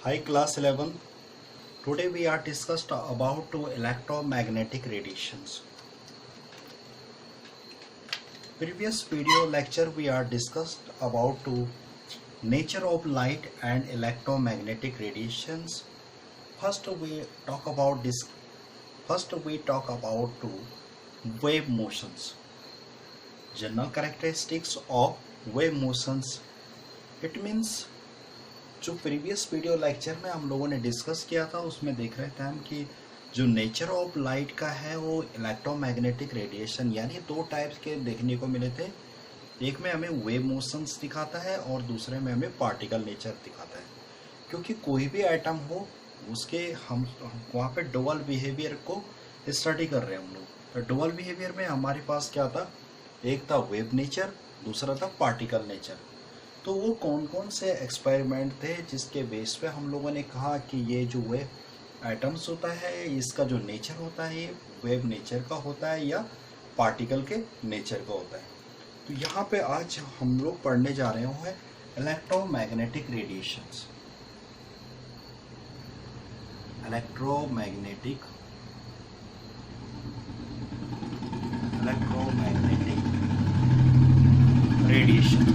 Hi class 11. Today we are discussed about electromagnetic radiations. Previous video lecture we are discussed about nature of light and electromagnetic radiations. First we talk about wave motions. General characteristics of wave motions. It means जो previous video lecture में हम लोगों ने discuss किया था उसमें देख रहे थे हम कि जो नेचर ऑफ लाइट का है वो इलेक्ट्रोमैग्नेटिक रेडिएशन यानी दो टाइप्स के देखने को मिले थे। एक में हमें वेव मोशंस दिखाता है और दूसरे में हमें पार्टिकल नेचर दिखाता है। क्योंकि कोई भी आइटम हो उसके हम वहाँ पे डुअल बिहेवियर को स्टडी कर रहे हैं हम लोग। तो डुअल बिहेवियर में हमारे पास क्या था, एक था वेव नेचर, दूसरा था पार्टिकल नेचर। तो वो कौन कौन से एक्सपेरिमेंट थे जिसके बेस पे हम लोगों ने कहा कि ये जो वेव एटम्स होता है इसका जो नेचर होता है ये वेव नेचर का होता है या पार्टिकल के नेचर का होता है। तो यहाँ पे आज हम लोग पढ़ने जा रहे हैं electromagnetic radiations. Electromagnetic radiation.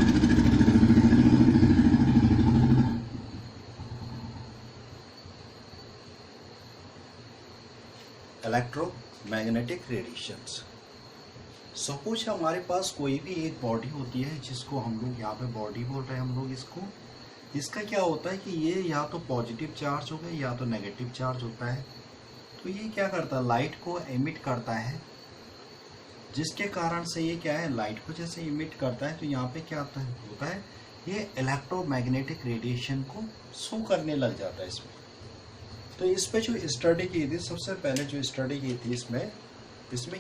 Electromagnetic radiations. Suppose हमारे पास कोई भी एक बॉडी होती है जिसको हम लोग यहाँ पे बॉडी बोल रहे हैं हम लोग इसको। इसका क्या होता है कि ये या तो पॉजिटिव चार्ज होगा या तो नेगेटिव चार्ज होता है। तो ये क्या करता है, लाइट को एमिट करता है, जिसके कारण से ये क्या है, लाइट को जैसे इमिट करता है तो यहाँ पे क्या होता है, ये इलेक्ट्रोमैग्नेटिक रेडिएशन को शो करने लग जाता है इसमें। तो इस पे जो स्टडी की थी, सबसे पहले जो स्टडी की थी इसमें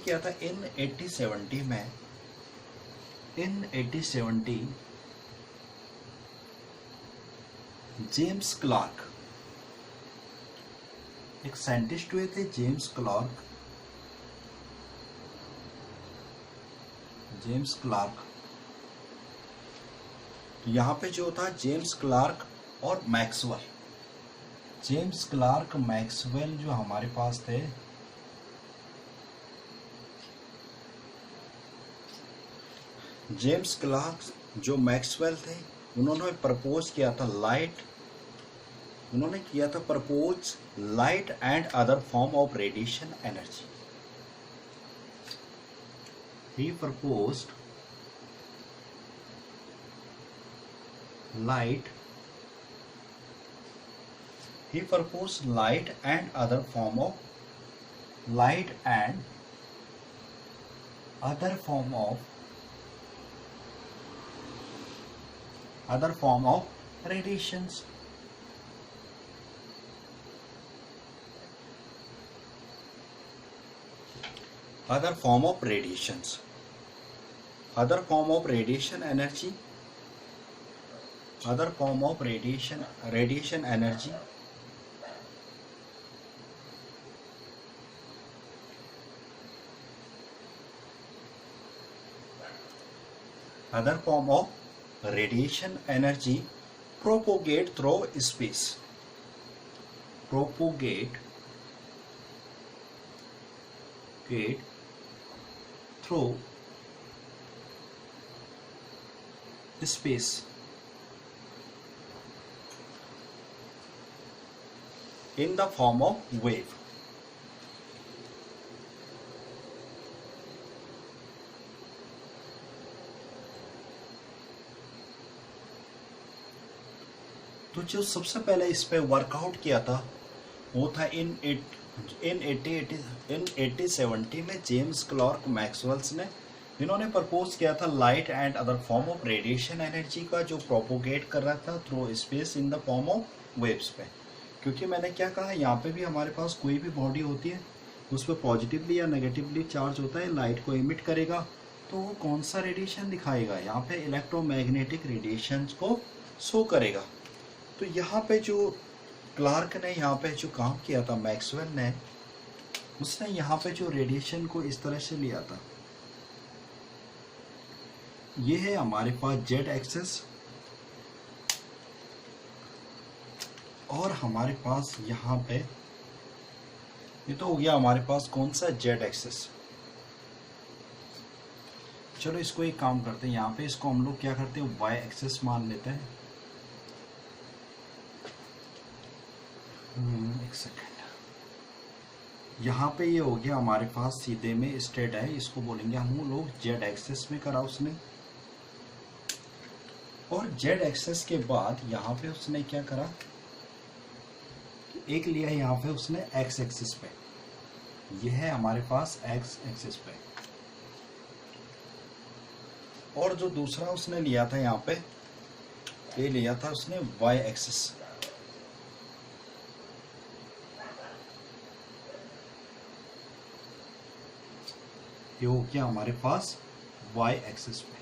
क्या था, इन 1870 जेम्स क्लार्क एक साइंटिस्ट हुए थे, जेम्स क्लार्क। तो यहाँ पे जो था जेम्स क्लार्क और मैक्सवेल। जेम्स क्लार्क मैक्सवेल जो हमारे पास थे, जेम्स क्लार्क जो मैक्सवेल थे, उन्होंने प्रपोज किया था light and other form of radiation energy. He proposed light and other form of radiations. Other form of radiation energy. Other form of radiation energy. Other form of radiation energy propagate through space. Through space in the form of wave. तो जो सबसे पहले इस पे workout किया था वो था इन 1870 में जेम्स क्लार्क मैक्सवेल्स ने। इन्होंने प्रपोज किया था light and other form of radiation energy का, जो प्रोपोगेट कर रहा था through space in the form of waves पे। क्योंकि मैंने क्या कहा, यहाँ पे भी हमारे पास कोई भी बॉडी होती है उस पर पॉजिटिवली या नेगेटिवली चार्ज होता है, लाइट को इमिट करेगा तो वो कौन सा रेडिएशन दिखाएगा, यहाँ पे इलेक्ट्रोमैग्नेटिक रेडिएशन को शो करेगा। तो यहाँ पे जो क्लार्क ने यहाँ पे जो काम किया था, मैक्सवेल ने, उसने यहाँ पे जो रेडिएशन को इस तरह से लिया था। ये है हमारे पास जेड एक्सेस और हमारे पास यहाँ पे ये तो हो गया हमारे पास कौन सा जेड एक्सेस। चलो इसको एक काम करते हैं, यहाँ पे इसको हम लोग क्या करते हैं वाई एक्सेस मान लेते हैं। एक सेकेंड, यहाँ पे ये हो गया हमारे पास सीधे में स्ट्रेट है, इसको बोलेंगे हम लोग जेड एक्सेस में करा उसने। और जेड एक्सेस के बाद यहाँ पे उसने क्या करा, एक लिया यहाँ पे उसने एक्स एक्सिस पे, ये है हमारे पास एक्स एक्सिस पे। और जो दूसरा उसने लिया था यहाँ पे, ये लिया था उसने वाई एक्सिस। ये हो गया हमारे पास वाई एक्सिस पे।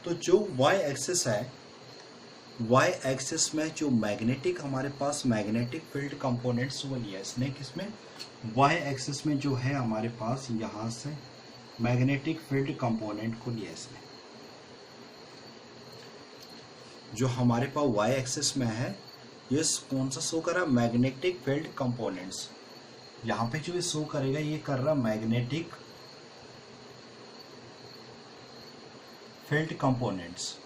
तो जो वाई एक्सिस है, वाई एक्सिस में जो मैग्नेटिक हमारे पास मैग्नेटिक फील्ड कंपोनेंट्स वो लिया इसने किसमें, वाई एक्सिस में जो है हमारे पास यहाँ से मैग्नेटिक फील्ड कंपोनेंट को लिया इसने। जो हमारे पास वाई एक्सिस में है ये कौन सा शो कर रहा है, मैग्नेटिक फील्ड कंपोनेंट्स। यहाँ पे जो ये शो करेगा ये कर रहा मैग्नेटिक फील्ड कंपोनेंट्स।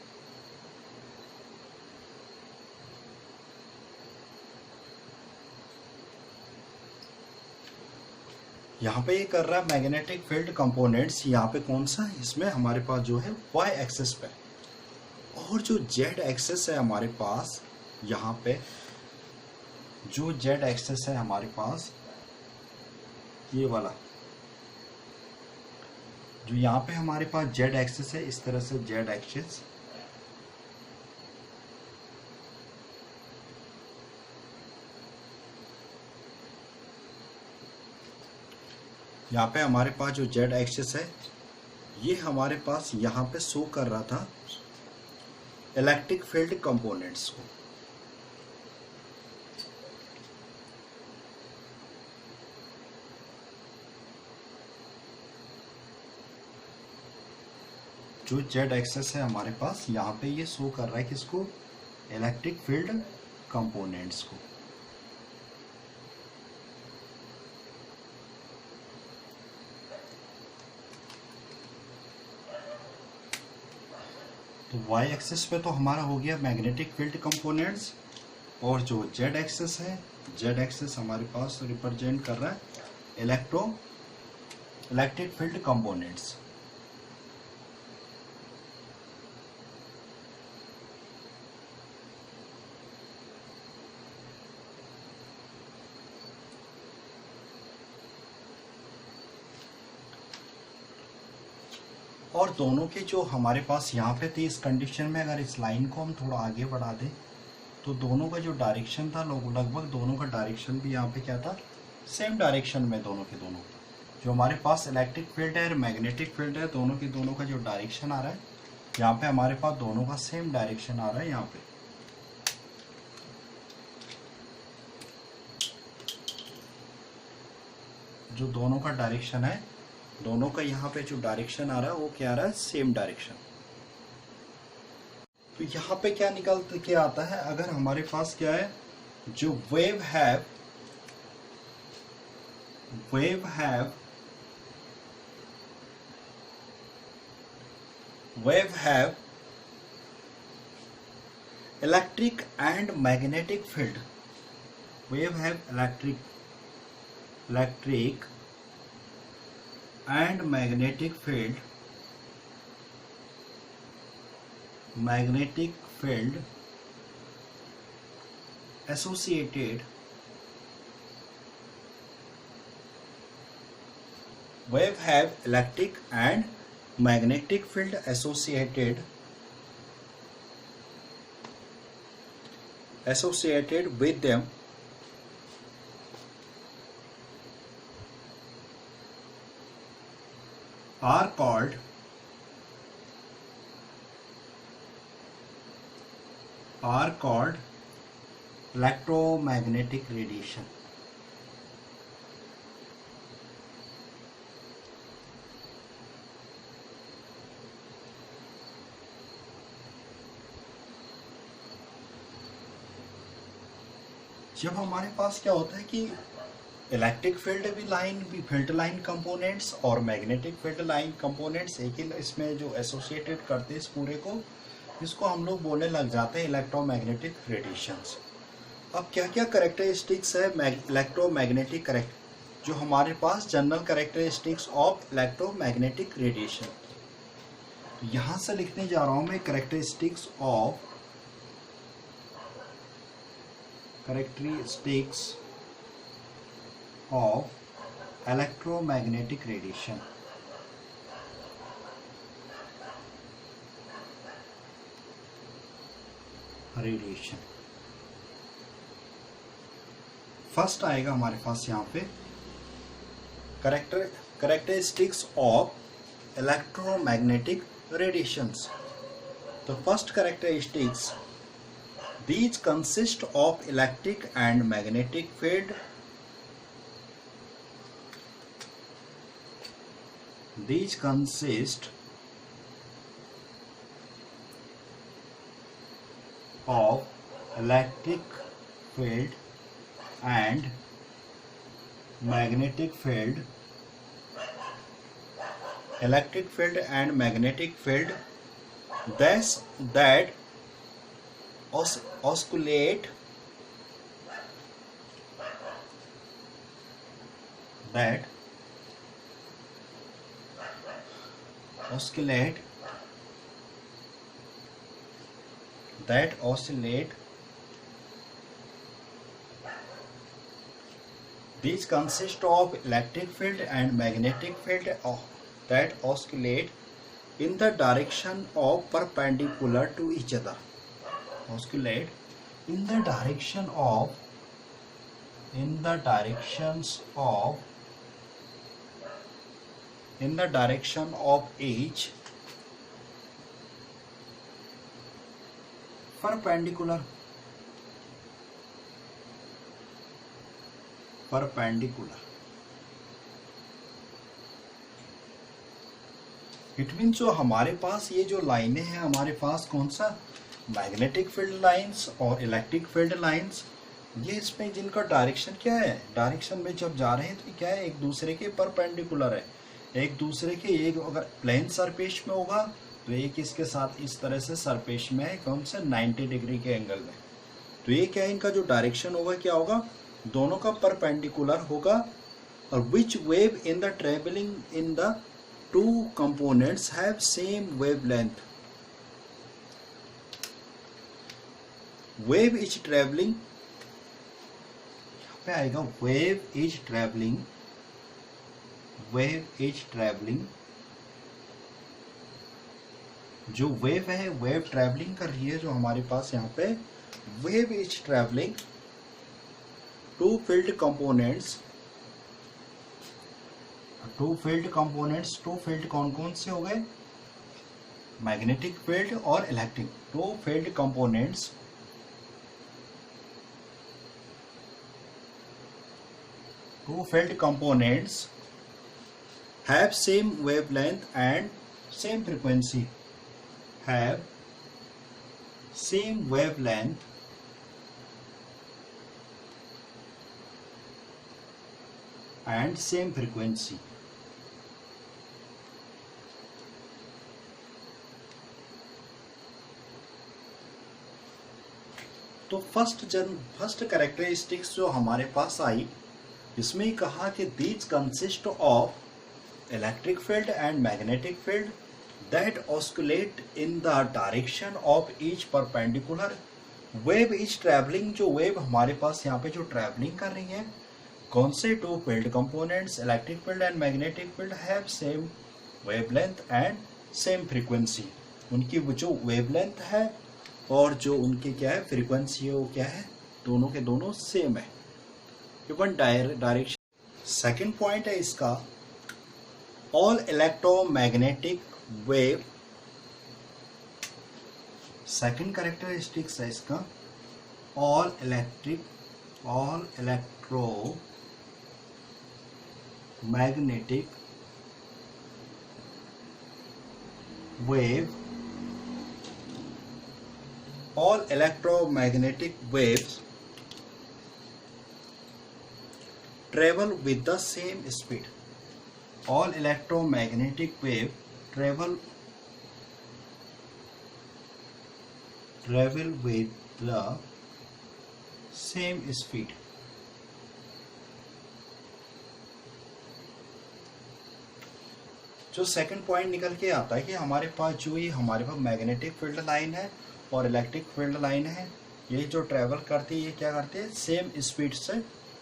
यहाँ पे ये कर रहा है मैग्नेटिक फील्ड कंपोनेंट्स, यहाँ पे कौन सा, इसमें हमारे पास जो है वाई एक्सिस पे। और जो जेड एक्सिस है हमारे पास, यहाँ पे जो जेड एक्सिस है हमारे पास ये वाला, जो यहाँ पे हमारे पास जेड एक्सिस है, इस तरह से जेड एक्सिस, यहाँ पे हमारे पास जो जेड एक्सिस है ये हमारे पास यहाँ पे शो कर रहा था इलेक्ट्रिक फील्ड कंपोनेंट्स को। जो जेड एक्सेस है हमारे पास यहाँ पे ये शो कर रहा है किसको, इलेक्ट्रिक फील्ड कंपोनेंट्स को। तो वाई एक्सिस पे तो हमारा हो गया मैग्नेटिक फील्ड कंपोनेंट्स, और जो जेड एक्सिस है, जेड एक्सिस हमारे पास रिप्रेजेंट कर रहा है इलेक्ट्रिक फील्ड कंपोनेंट्स। और दोनों के जो हमारे पास यहाँ पे थी, इस कंडीशन में अगर इस लाइन को हम थोड़ा आगे बढ़ा दें तो दोनों का जो डायरेक्शन था लगभग दोनों का डायरेक्शन भी यहाँ पे क्या था, सेम डायरेक्शन में। दोनों के दोनों जो हमारे पास इलेक्ट्रिक फील्ड है मैग्नेटिक फील्ड है, दोनों के दोनों का जो डायरेक्शन आ रहा है यहाँ पे हमारे पास दोनों का सेम डायरेक्शन आ रहा है। यहाँ पे जो दोनों का डायरेक्शन है, दोनों का यहाँ पे जो डायरेक्शन आ रहा है वो क्या आ रहा है, सेम डायरेक्शन। तो यहाँ पे क्या निकल के आता है, अगर हमारे पास क्या है, जो wave have electric and magnetic field, wave have electric and magnetic field associated, wave have electric and magnetic field associated with them are called electromagnetic radiation। जब हमारे पास क्या होता है कि इलेक्ट्रिक फील्ड लाइन कंपोनेंट्स और मैग्नेटिक फील्ड लाइन कंपोनेंट्स एक ही इसमें जो एसोसिएटेड करते हैं इस पूरे को, इसको हम लोग बोलने लग जाते हैं इलेक्ट्रोमैग्नेटिक रेडिएशंस। अब क्या क्या करेक्टरिस्टिक्स है इलेक्ट्रोमैग्नेटिक करेक्ट जो हमारे पास general characteristics of electromagnetic radiation, तो यहाँ से लिखने जा रहा हूँ मैं characteristics of electromagnetic radiation. First आएगा हमारे पास यहाँ पे करेक्टरिस्टिक्स ऑफ इलेक्ट्रोमैग्नेटिक रेडिएशंस। तो first characteristics, these consist of electric and magnetic field. These consist of electric field and magnetic field. Electric field and magnetic field that oscillate these consist of electric field and magnetic field that oscillate in the direction of perpendicular to each other. Oscillate in the directions of each perpendicular. It mean जो हमारे पास ये जो लाइनें हैं हमारे पास कौन सा magnetic field lines और इलेक्ट्रिक फील्ड लाइंस, ये इसमें जिनका डायरेक्शन क्या है, डायरेक्शन में जब जा रहे हैं तो क्या है एक दूसरे के परपेंडिकुलर है, एक दूसरे के, एक अगर प्लेन सरफेस में होगा तो एक इसके साथ इस तरह से सरफेस में है कौन से 90 डिग्री के एंगल में, तो ये क्या है इनका जो डायरेक्शन होगा क्या होगा, दोनों का परपेंडिकुलर होगा। और which wave in the travelling in the two components have same wavelength. Wave is travelling, यहाँ पे आएगा वेव इज ट्रेवलिंग, जो वेव है वेव ट्रेवलिंग कर रही है, जो हमारे पास यहाँ पे wave is travelling two field components. Two field कौन कौन से हो गए, मैग्नेटिक फील्ड और electric. Two field components have same wavelength and same frequency. Have same wavelength and same frequency. तो फर्स्ट कैरेक्टरिस्टिक्स जो हमारे पास आई इसमें ही कहा कि these consist of electric field and magnetic field that oscillate in the direction of each perpendicular. Wave is travelling, जो वेव हमारे पास यहाँ पे जो ट्रैवलिंग कर रही है कौन से two field components electric field and magnetic field have same wavelength and same frequency. उनकी वो जो वेवलेंथ है और जो उनकी क्या है फ्रीक्वेंसी है वो क्या है, दोनों के दोनों सेम है, इवन डायरेक्शन। सेकंड पॉइंट है इसका, all electromagnetic wave. Second characteristics है इसका, all electromagnetic wave. All electromagnetic waves travel with the same speed. All electromagnetic wave travel with the same speed. जो सेकंड पॉइंट निकल के आता है कि हमारे पास मैग्नेटिक फील्ड लाइन है और इलेक्ट्रिक फील्ड लाइन है, ये जो ट्रेवल करती है ये क्या करती है, सेम स्पीड से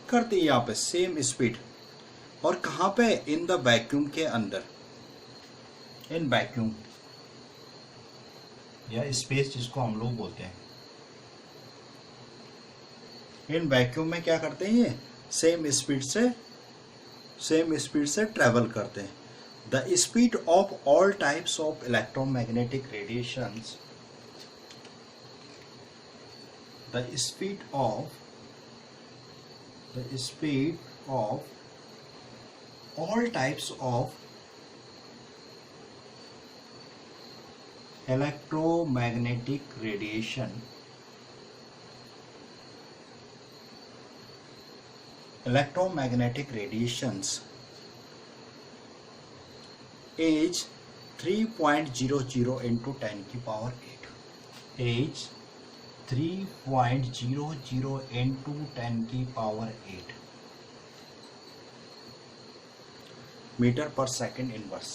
करती है, यहाँ पे सेम स्पीड। और कहाँ पे, इन द वैक्यूम के अंदर, इन वैक्यूम या स्पेस जिसको हम लोग बोलते हैं, इन वैक्यूम में क्या करते हैं, ये सेम स्पीड से ट्रेवल करते हैं। The speed of all types of electromagnetic radiations, the speed of all types of electromagnetic radiation is 3.00 into 10 की पावर 8, is 3.00 into 10 की पावर 8 मीटर पर सेकंड इनवर्स,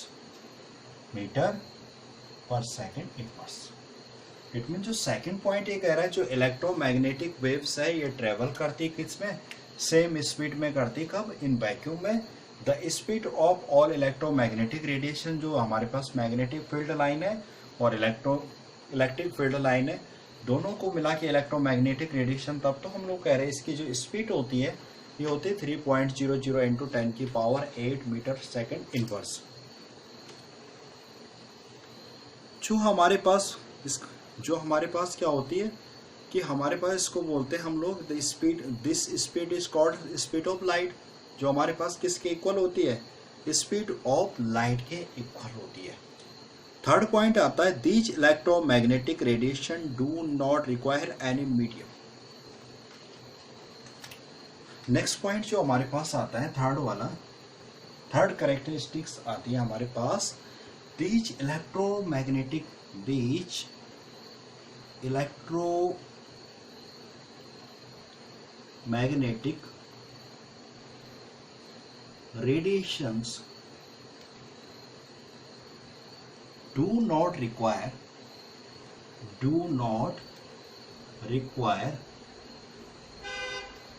इट मीन जो सेकंड पॉइंट ये कह रहा है, जो इलेक्ट्रोमैग्नेटिक वेव्स है ये ट्रेवल करती किस में, सेम स्पीड में करती, कब, इन वैक्यूम में। The speed of all electromagnetic radiation, जो हमारे पास मैग्नेटिक फील्ड लाइन है और इलेक्ट्रिक फील्ड लाइन है, दोनों को मिला के इलेक्ट्रोमैग्नेटिक रेडिएशन, तब तो हम लोग कह रहे हैं इसकी जो स्पीड होती है ये होती है 3.00 इंटू 10 की पावर 8 मीटर सेकंड इनवर्स। जो हमारे पास क्या होती है कि हमारे पास इसको बोलते हैं हम लोग this speed is called speed of light, जो हमारे पास किसके इक्वल होती है, स्पीड ऑफ लाइट के इक्वल होती है। थर्ड पॉइंट आता है, these electromagnetic radiation do not require any medium. Next point जो हमारे पास आता है, थर्ड कैरेक्टरिस्टिक्स आती है हमारे पास, these electromagnetic radiations do not require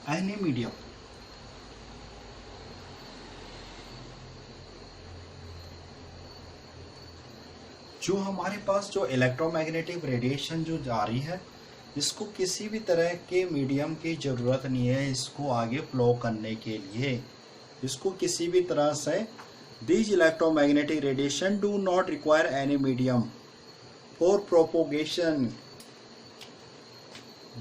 any medium। जो हमारे पास जो इलेक्ट्रोमैग्नेटिक रेडिएशन जो जा रही है, इसको किसी भी तरह के मीडियम की जरूरत नहीं है इसको आगे फ्लो करने के लिए, इसको किसी भी तरह से, these electromagnetic radiation do not require any medium for propagation.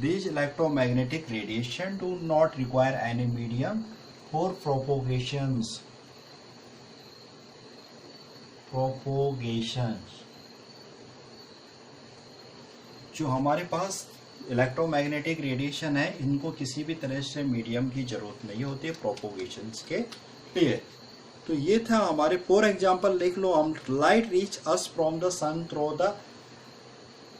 These electromagnetic radiation do not require any medium for propagations। जो हमारे पास इलेक्ट्रोमैग्नेटिक रेडिएशन है, इनको किसी भी तरह से मीडियम की जरूरत नहीं होती है प्रोपोगेशंस के लिए। तो ये था हमारे, फॉर एग्जांपल लिख लो हम, light reach us from the sun through the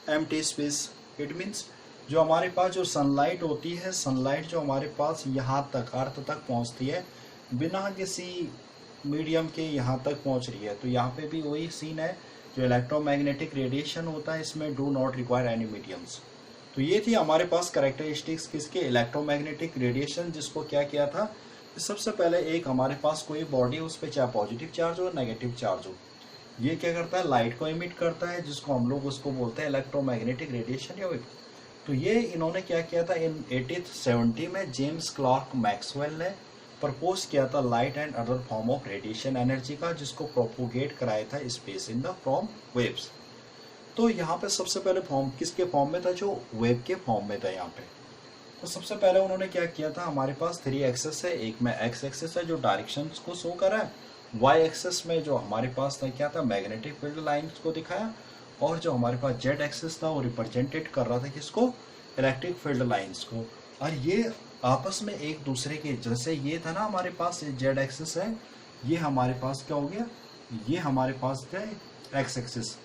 empty space. It means जो हमारे पास जो सनलाइट होती है, सनलाइट जो हमारे पास यहाँ तक अर्थ तक पहुँचती है बिना किसी मीडियम के यहाँ तक पहुँच रही है। तो यहाँ पे भी वही सीन है, जो इलेक्ट्रोमैग्नेटिक रेडिएशन होता है इसमें do not require any mediums. तो ये थी हमारे पास कैरेक्टरिस्टिक्स किसके, इलेक्ट्रोमैग्नेटिक रेडिएशन, जिसको क्या किया था, सबसे पहले एक हमारे पास कोई बॉडी, उस पर चाहे पॉजिटिव चार्ज हो नेगेटिव चार्ज हो, ये क्या करता है, लाइट को इमिट करता है, जिसको हम लोग उसको बोलते हैं इलेक्ट्रोमैग्नेटिक रेडिएशन या वेव। तो ये इन्होंने क्या किया था, इन 1870 में जेम्स क्लार्क मैक्सवेल ने प्रपोज किया था light and other form of radiation energy का, जिसको प्रोपोगेट कराया था space in the from waves. तो यहाँ पे सबसे पहले फॉर्म किसके फॉर्म में था, जो वेव के फॉर्म में था यहाँ पे। तो सबसे पहले उन्होंने क्या किया था, हमारे पास 3 एक्सेस है, एक में एक्स एक्सेस है जो डायरेक्शन को शो कर रहा है, वाई एक्सेस में जो हमारे पास था क्या था, मैग्नेटिक फील्ड लाइन्स को दिखाया, और जो हमारे पास जेड एक्सेस था वो रिप्रेजेंटेड कर रहा था किसको, इलेक्ट्रिक फील्ड लाइन्स को। और ये आपस में एक दूसरे के, जैसे ये था ना हमारे पास जेड एक्सिस है, ये हमारे पास क्या हो गया, ये हमारे पास थे एक्स एक्सिस,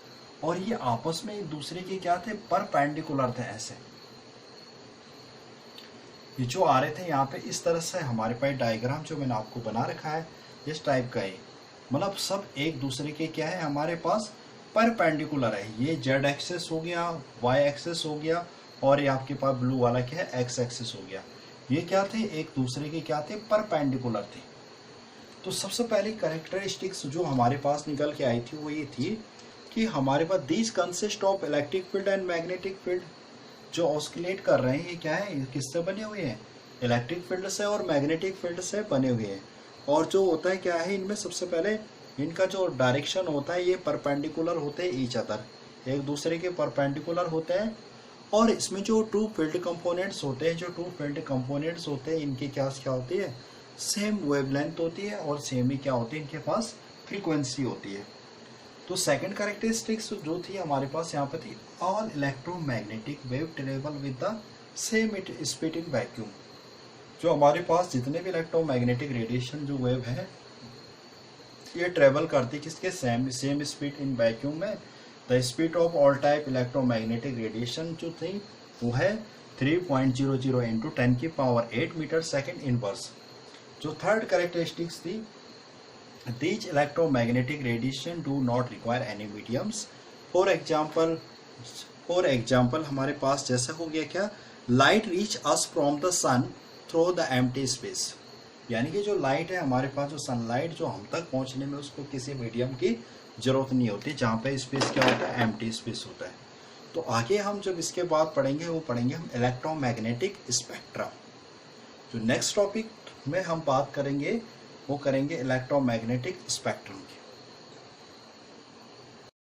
और ये आपस में एक दूसरे के क्या थे, परपेंडिकुलर थे। ऐसे ये जो आ रहे थे यहाँ पे, इस तरह से हमारे पास डायग्राम जो मैंने आपको बना रखा है इस टाइप का है, मतलब सब एक दूसरे के क्या है हमारे पास परपेंडिकुलर है। ये जेड एक्सिस हो गया, वाई एक्सिस हो गया, और ये आपके पास ब्लू वाला क्या है, एक्स एक्सिस हो गया। ये क्या थे, एक दूसरे के क्या थे, परपेंडिकुलर थे। तो सबसे पहली कैरेक्टरिस्टिक्स जो हमारे पास निकल के आई थी वो ये थी कि हमारे पास these consist of electric field and magnetic field. जो ऑस्किलेट कर रहे हैं ये क्या है, किससे बने हुए हैं, इलेक्ट्रिक फील्ड से और मैग्नेटिक फील्ड से बने हुए हैं। और जो होता है क्या है, इनमें सबसे पहले इनका जो डायरेक्शन होता है ये परपेंडिकुलर होते हैं ईच अदर, एक दूसरे के परपेंडिकुलर होते हैं। और इसमें जो टू फील्ड कंपोनेंट्स होते हैं, जो टू फील्ड कंपोनेंट्स होते हैं इनकी क्या होती है, सेम वेवलेंथ होती है, और सेम ही क्या होती है, इनके पास फ्रीक्वेंसी होती है। तो सेकंड कैरेक्टरिस्टिक्स जो थी हमारे पास यहाँ पे थी, all electromagnetic wave travel with the same speed in vacuum. जो हमारे पास जितने भी इलेक्ट्रोमैग्नेटिक रेडिएशन जो वेव है ये ट्रेवल करती किसके, सेम स्पीड इन वैक्यूम में। The speed of all type electromagnetic radiation जो थी वो है 3.00 इंटू 10⁸ मीटर सेकेंड इनवर्स। जो थर्ड कैरेक्टरिस्टिक्स थी, these electromagnetic radiation do not require any mediums. For example हमारे पास जैसा हो गया क्या, light reach us from the sun through the empty space. यानी कि जो लाइट है हमारे पास, जो सनलाइट जो हम तक पहुंचने में उसको किसी मीडियम की जरूरत नहीं होती, जहाँ पे स्पेस क्या होता है, एम्प्टी स्पेस होता है। तो आगे हम जब इसके बाद पढ़ेंगे वो पढ़ेंगे हम इलेक्ट्रोमैग्नेटिक स्पेक्ट्रम। जो नेक्स्ट टॉपिक में हम बात करेंगे वो करेंगे इलेक्ट्रोमैग्नेटिक स्पेक्ट्रम की।